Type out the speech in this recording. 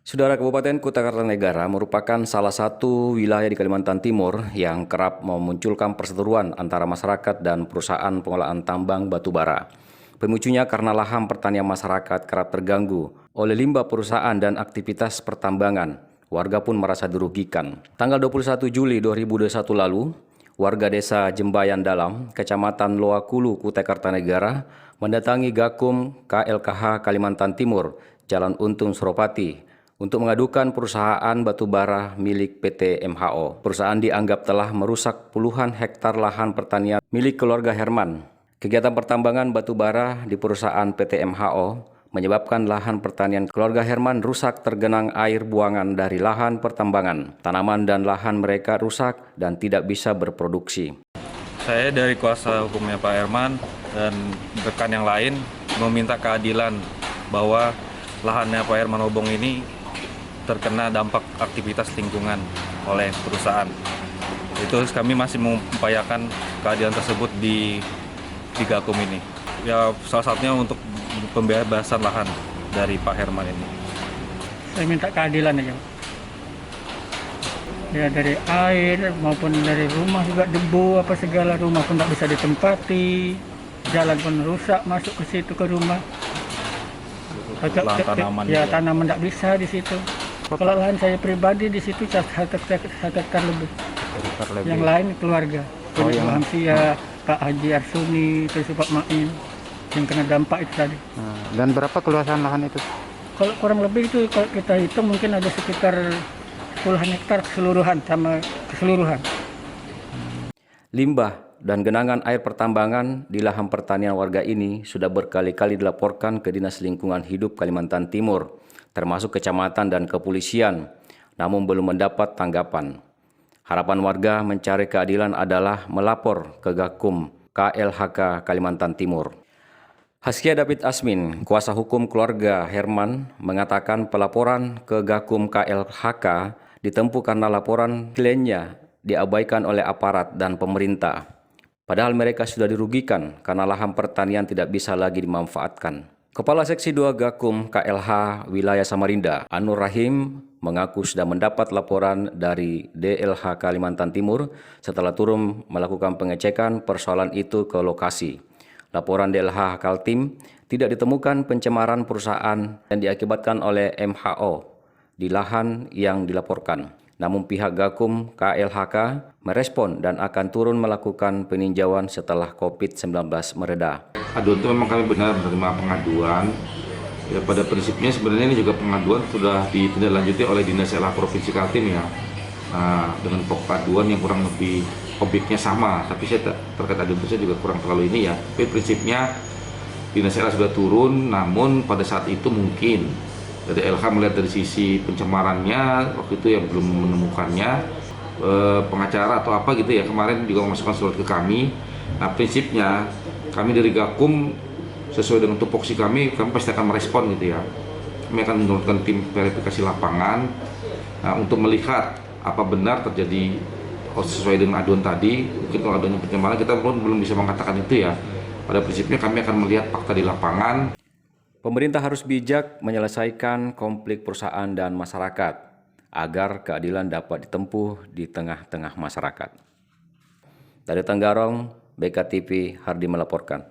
Saudara, Kabupaten Kutai Kartanegara merupakan salah satu wilayah di Kalimantan Timur yang kerap memunculkan perseteruan antara masyarakat dan perusahaan pengolahan tambang batu bara. Pemicunya karena lahan pertanian masyarakat kerap terganggu oleh limbah perusahaan dan aktivitas pertambangan. Warga pun merasa dirugikan. Tanggal 21 Juli 2021 lalu, warga desa Jembayan Dalam, Kecamatan Loakulu, Kutai Kartanegara, mendatangi Gakum KLKH Kalimantan Timur, Jalan Untung Suropati, untuk mengadukan perusahaan batubara milik PT MHO. Perusahaan dianggap telah merusak puluhan hektar lahan pertanian milik keluarga Herman. Kegiatan pertambangan batubara di perusahaan PT MHO menyebabkan lahan pertanian keluarga Herman rusak tergenang air buangan dari lahan pertambangan. Tanaman dan lahan mereka rusak dan tidak bisa berproduksi. Saya dari kuasa hukumnya Pak Herman dan rekan yang lain meminta keadilan bahwa lahannya Pak Herman Hobong ini terkena dampak aktivitas lingkungan oleh perusahaan. Itu kami masih mengupayakan keadilan tersebut di Gakum ini. Ya, salah satunya untuk pembebasan lahan dari Pak Herman ini. Saya minta keadilan aja. Ya, dari air maupun dari rumah juga debu apa segala, rumah pun tidak bisa ditempati, jalan pun rusak masuk ke situ ke rumah. Tanaman ya tanaman tidak bisa di situ. Kalau lahan saya pribadi di situ 1 hektar lebih. Yang lain keluarga. Punya Pak Hamsia, Pak Haji Arsuni, terus Pak Main yang kena dampak itu tadi. Dan berapa keluasan lahan itu? Kalau kurang lebih itu kalau kita hitung mungkin ada sekitar puluhan hektar keseluruhan. Limbah dan genangan air pertambangan di lahan pertanian warga ini sudah berkali-kali dilaporkan ke Dinas Lingkungan Hidup Kalimantan Timur, termasuk kecamatan dan kepolisian, namun belum mendapat tanggapan. Harapan warga mencari keadilan adalah melapor ke Gakum KLHK Kalimantan Timur. Haskia David Asmin, kuasa hukum keluarga Herman, mengatakan pelaporan ke Gakum KLHK ditempuh karena laporan kliennya diabaikan oleh aparat dan pemerintah. Padahal mereka sudah dirugikan karena lahan pertanian tidak bisa lagi dimanfaatkan. Kepala Seksi 2 Gakum KLH Wilayah Samarinda, Anur Rahim, mengaku sudah mendapat laporan dari DLH Kalimantan Timur setelah turun melakukan pengecekan persoalan itu ke lokasi. Laporan DLH Kaltim tidak ditemukan pencemaran perusahaan yang diakibatkan oleh MHO di lahan yang dilaporkan. Namun pihak Gakum KLHK merespon dan akan turun melakukan peninjauan setelah COVID-19 mereda. Aduan itu memang kami benar menerima pengaduan. Ya, pada prinsipnya sebenarnya ini juga pengaduan sudah ditindaklanjuti oleh Dinas LH Provinsi Kaltim ya. Nah, dengan pokok aduan yang kurang lebih objeknya sama, tapi saya terkait aduan itu saya juga kurang terlalu ini ya. Tapi prinsipnya Dinas LH sudah turun, namun pada saat itu mungkin dari LH melihat dari sisi pencemarannya waktu itu yang belum menemukannya, pengacara atau apa gitu ya, kemarin juga memasukkan surat ke kami. Nah, prinsipnya kami dari Gakum sesuai dengan tupoksi kami pasti akan merespon gitu ya. Kami akan menurunkan tim verifikasi lapangan untuk melihat apa benar terjadi sesuai dengan aduan tadi. Mungkin kalau aduannya pencemaran kita belum bisa mengatakan itu ya. Pada prinsipnya kami akan melihat fakta di lapangan. Pemerintah harus bijak menyelesaikan konflik perusahaan dan masyarakat agar keadilan dapat ditempuh di tengah-tengah masyarakat. Dari Tenggarong, BKTV Hardi melaporkan.